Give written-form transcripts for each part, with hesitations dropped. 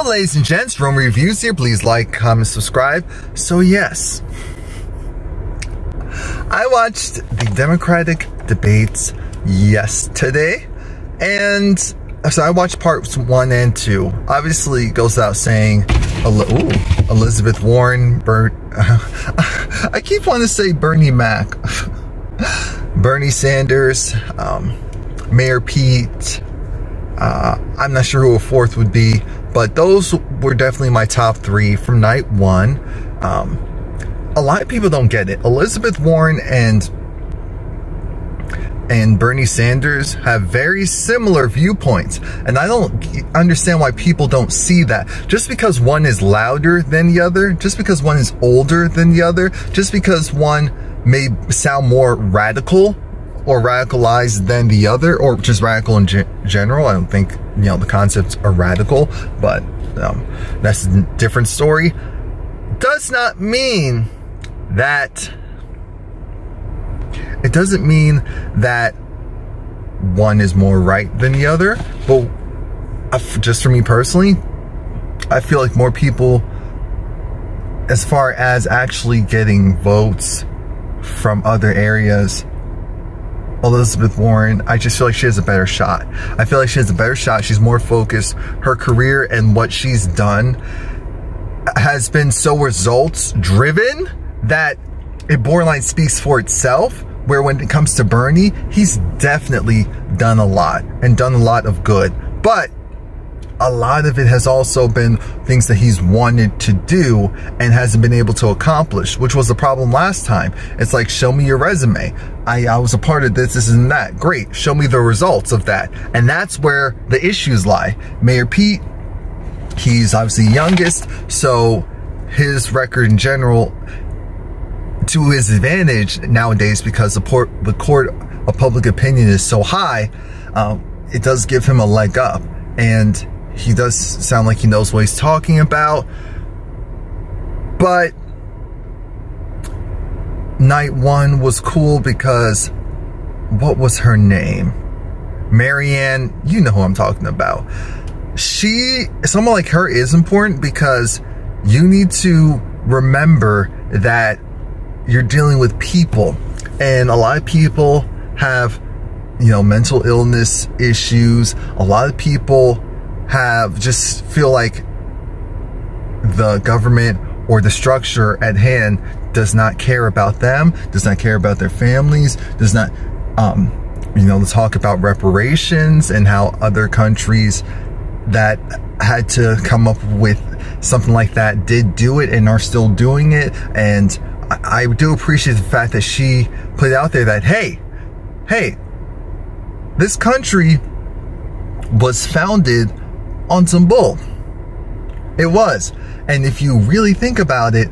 Hello ladies and gents, Romie Reviews here. Please like, comment, subscribe. So yes, I watched the Democratic debates yesterday, and so I watched parts 1 and 2. Obviously, it goes without saying, Elizabeth Warren, I keep wanting to say Bernie Mac, Bernie Sanders, Mayor Pete, I'm not sure who a fourth would be, but those were definitely my top 3 from night 1. A lot of people don't get it. Elizabeth Warren and Bernie Sanders have very similar viewpoints, and I don't understand why people don't see that. Just because one is louder than the other, just because one is older than the other, just because one may sound more radical or radicalized than the other, or just radical in general. I don't think, you know, the concepts are radical, but that's a different story. Does not mean that it doesn't mean that one is more right than the other, but just for me personally, I feel like more people, as far as actually getting votes from other areas, Elizabeth Warren, I just feel like she has a better shot. I feel like she has a better shot. She's more focused. Her career and what she's done has been so results driven that it borderline speaks for itself. Where when it comes to Bernie, he's definitely done a lot and done a lot of good, but a lot of it has also been things that he's wanted to do and hasn't been able to accomplish, which was the problem last time. It's like, show me your resume. I was a part of this and that. Great. Show me the results of that. And that's where the issues lie. Mayor Pete, he's obviously youngest, so his record in general, to his advantage nowadays, because the court of public opinion is so high, it does give him a leg up. And he does sound like he knows what he's talking about. But night 1 was cool because, what was her name? Marianne, you know who I'm talking about. Someone like her is important, because you need to remember that you're dealing with people, and a lot of people have, you know, mental illness issues. A lot of people just feel like the government or the structure at hand does not care about them, does not care about their families, does not, you know, let's talk about reparations and how other countries that had to come up with something like that did do it and are still doing it. And I do appreciate the fact that she put it out there that, hey, this country was founded on some bull. It was. And if you really think about it,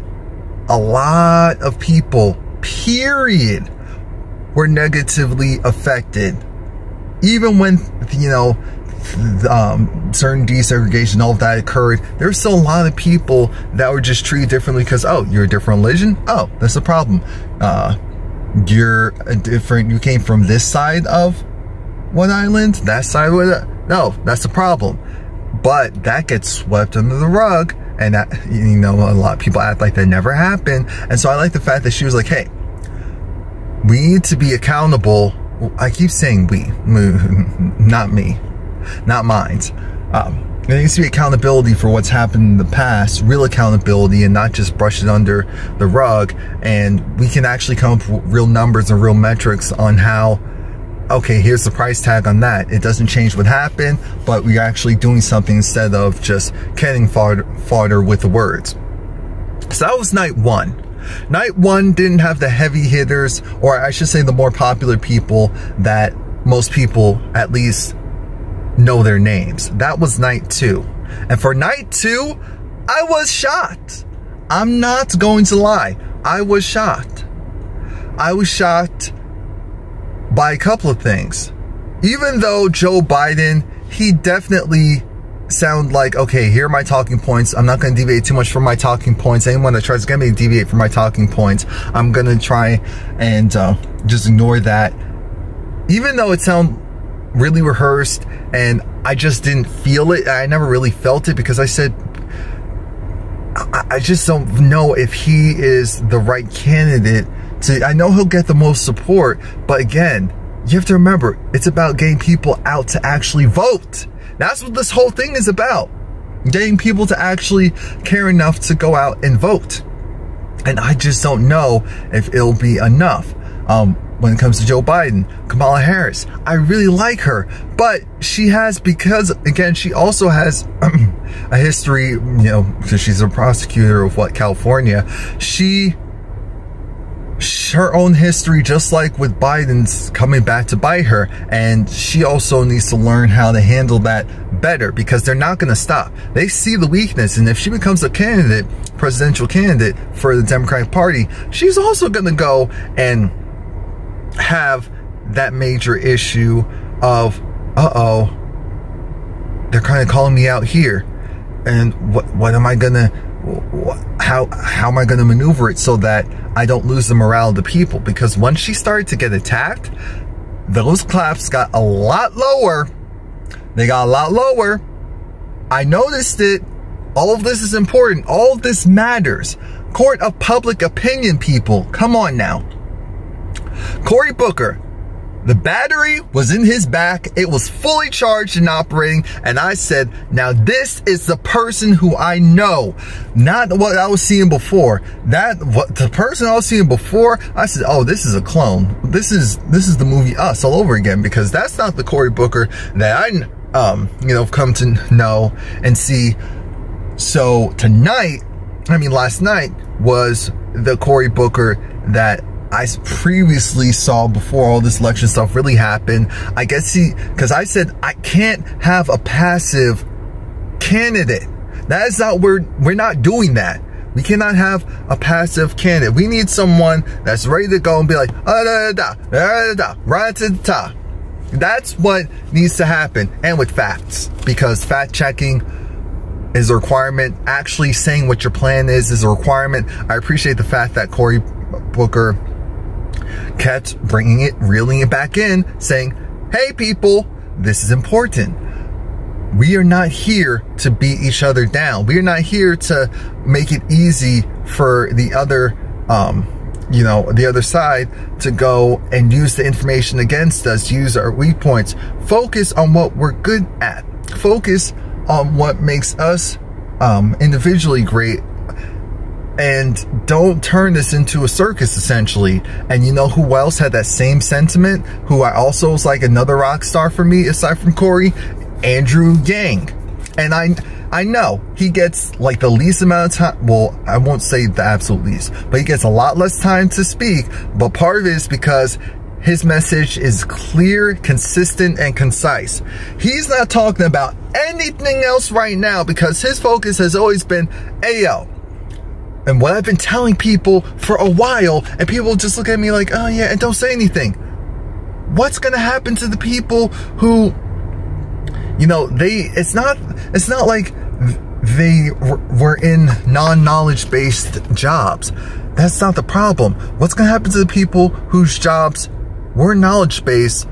a lot of people, period, were negatively affected. Even when, you know, certain desegregation, all of that occurred, there's still a lot of people that were just treated differently because, oh, you're a different religion? Oh, that's a problem. You came from this side of what island? That side of it? No, that's a problem. But that gets swept under the rug, and that, you know, a lot of people act like that never happened. And so I like the fact that she was like, hey, we need to be accountable. I keep saying we, not me, not mine. There needs to be accountability for what's happened in the past, real accountability, and not just brush it under the rug. And we can actually come up with real numbers and real metrics on how, okay, here's the price tag on that. It doesn't change what happened, but we're actually doing something instead of just cannon fodder with the words. So that was night 1. Night 1 didn't have the heavy hitters, or I should say the more popular people that most people at least know their names. That was night 2. And for night 2, I was shocked. I'm not going to lie. I was shocked. I was shocked by a couple of things. Even though Joe Biden, he definitely sound like, okay, here are my talking points. I'm not going to deviate too much from my talking points. Anyone that tries to get me to deviate from my talking points, I'm going to try and just ignore that. Even though it sounds really rehearsed, and I just didn't feel it. I never really felt it because I said, I just don't know if he is the right candidate to, I know he'll get the most support, but again, you have to remember, it's about getting people out to actually vote. That's what this whole thing is about. Getting people to actually care enough to go out and vote. And I just don't know if it'll be enough. When it comes to Joe Biden, Kamala Harris, I really like her, but she has, because again, she also has a history, you know, because she's a prosecutor of California. Her own history, just like with Biden's, coming back to bite her, and she also needs to learn how to handle that better, because they're not going to stop. They see the weakness, and if she becomes a candidate, presidential candidate for the Democratic Party, she's also going to go and have that major issue of, uh-oh, they're kind of calling me out here, and what am I gonna, how am I gonna maneuver it so that I don't lose the morale of the people? Because once she started to get attacked, those claps got a lot lower. They got a lot lower. I noticed it. All of this is important. All of this matters. Court of public opinion, people. Come on now. Cory Booker, the battery was in his back. It was fully charged and operating. And I said, now this is the person who I know, not what I was seeing before. The person I was seeing before, I said, oh, this is a clone. This is the movie Us all over again, because that's not the Cory Booker that I, you know, come to know and see. So last night was the Cory Booker that I previously saw before all this election stuff really happened. I guess because I said I can't have a passive candidate. That is not, we're not doing that. We cannot have a passive candidate. We need someone that's ready to go and be like, right to the top. That's what needs to happen, and with facts, because fact checking is a requirement. Actually saying what your plan is a requirement. I appreciate the fact that Cory Booker kept reeling it back in, saying, hey people, this is important. We are not here to beat each other down. We are not here to make it easy for the other, you know, the other side to go and use the information against us, use our weak points. Focus on what we're good at. Focus on what makes us individually great. And don't turn this into a circus, essentially. And you know who else had that same sentiment? Who I also was like another rock star for me, aside from Cory? Andrew Yang. And I know he gets like the least amount of time. Well, I won't say the absolute least, but he gets a lot less time to speak. But part of it is because his message is clear, consistent, and concise. He's not talking about anything else right now because his focus has always been, Ayo. And what I've been telling people for a while, and people just look at me like, oh yeah, and don't say anything. What's going to happen to the people who, you know, it's not like they were in non-knowledge based jobs. That's not the problem. What's going to happen to the people whose jobs were knowledge based,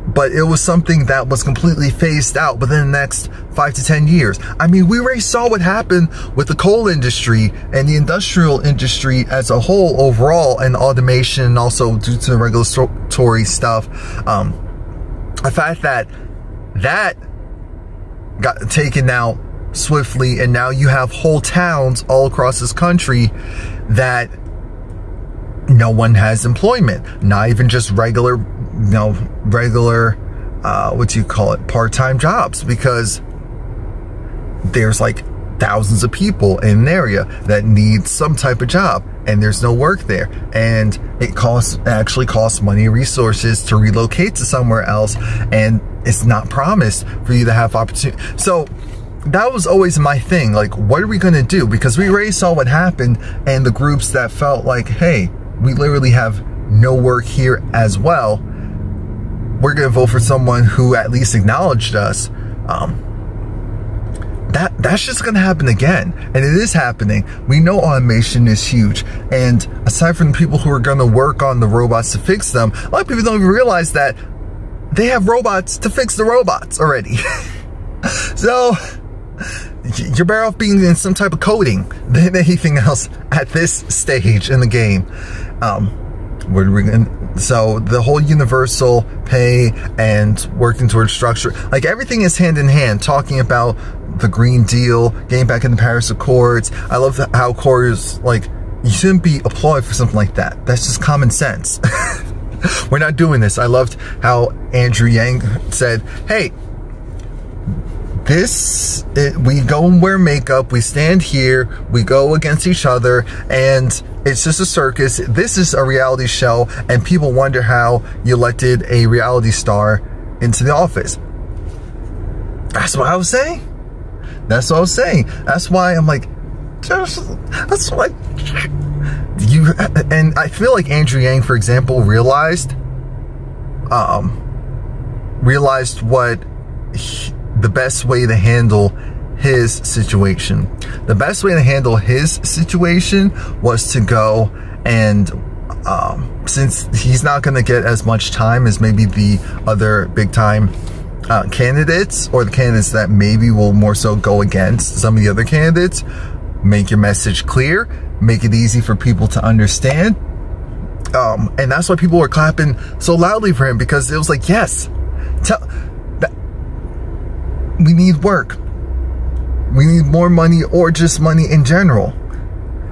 but it was something that was completely phased out within the next 5 to 10 years. I mean, we already saw what happened with the coal industry and the industrial industry as a whole overall, and automation, and also due to the regulatory stuff. The fact that got taken out swiftly, and now you have whole towns all across this country that no one has employment, not even just regular, part-time jobs, because there's like thousands of people in an area that need some type of job, and there's no work there, and it actually costs money and resources to relocate to somewhere else, and it's not promised for you to have opportunity. So that was always my thing, like, what are we going to do? Because we already saw what happened, and the groups that felt like, hey, we literally have no work here as well, we're going to vote for someone who at least acknowledged us. That's just going to happen again. And it is happening. We know automation is huge. And aside from the people who are going to work on the robots to fix them, a lot of people don't even realize that they have robots to fix the robots already. So you're better off being in some type of coding than anything else at this stage in the game. So the whole universal pay and working towards structure, like everything is hand in hand, talking about the Green Deal, getting back in the Paris Accords. I love how Corey's like, you shouldn't be applauded for something like that. That's just common sense. We're not doing this. I loved how Andrew Yang said, hey, we go and wear makeup, we stand here, we go against each other, and it's just a circus. This is a reality show, and people wonder how you elected a reality star into the office. That's what I was saying. That's what I was saying. That's why I'm like, that's what you, and I feel like Andrew Yang, for example, realized what the best way to handle his situation. The best way to handle his situation was to go and, since he's not going to get as much time as maybe the other big time candidates, or the candidates that maybe will more so go against some of the other candidates, make your message clear, make it easy for people to understand. And that's why people were clapping so loudly for him, because it was like, yes, we need work. We need more money, or just money in general.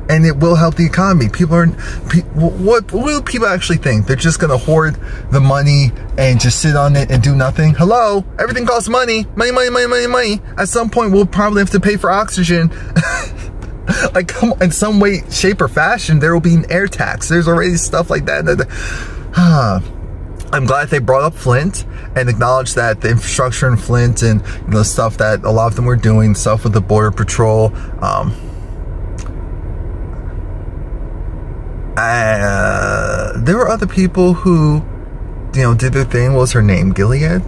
And it will help the economy. What do people actually think? They're just going to hoard the money and just sit on it and do nothing? Hello? Everything costs money. Money. At some point, we'll probably have to pay for oxygen. Like, come on, in some way, shape, or fashion, there will be an air tax. There's already stuff like that. I'm glad they brought up Flint and acknowledged that the infrastructure in Flint and the stuff that a lot of them were doing, stuff with the Border Patrol. There were other people who, did their thing. What was her name? Gilead?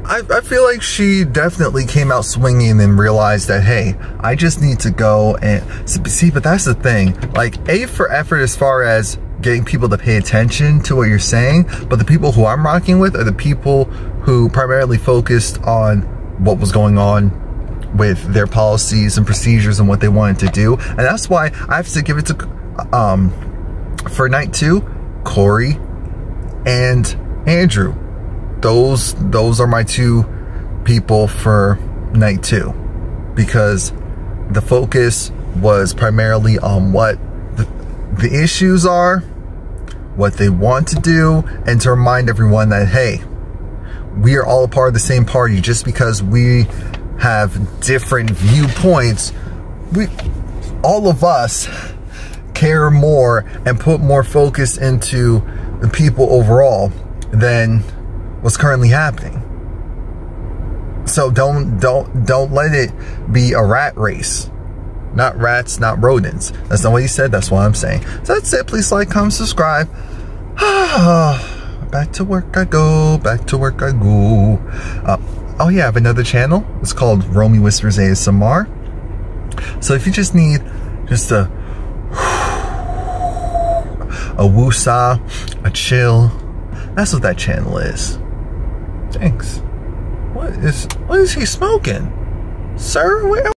I feel like she definitely came out swinging and realized that, hey, I just need to go and see, but that's the thing. Like, A for effort as far as getting people to pay attention to what you're saying, but the people who I'm rocking with are the people who primarily focused on what was going on with their policies and procedures and what they wanted to do. And that's why I have to give it to, for night 2, Corey and Andrew. Those are my 2 people for night 2, because the focus was primarily on what the issues are, what they want to do, and to remind everyone that, hey, we are all a part of the same party. Just because we have different viewpoints, all of us care more and put more focus into the people overall than what's currently happening. So don't let it be a rat race. Not rats, not rodents. That's not what he said. That's what I'm saying. So that's it. Please like, comment, subscribe. Back to work I go. Back to work I go. Oh yeah, I have another channel. It's called Romie Whispers ASMR. So if you just need just a woosah, a chill, that's what that channel is. Thanks. What is he smoking? Sir, where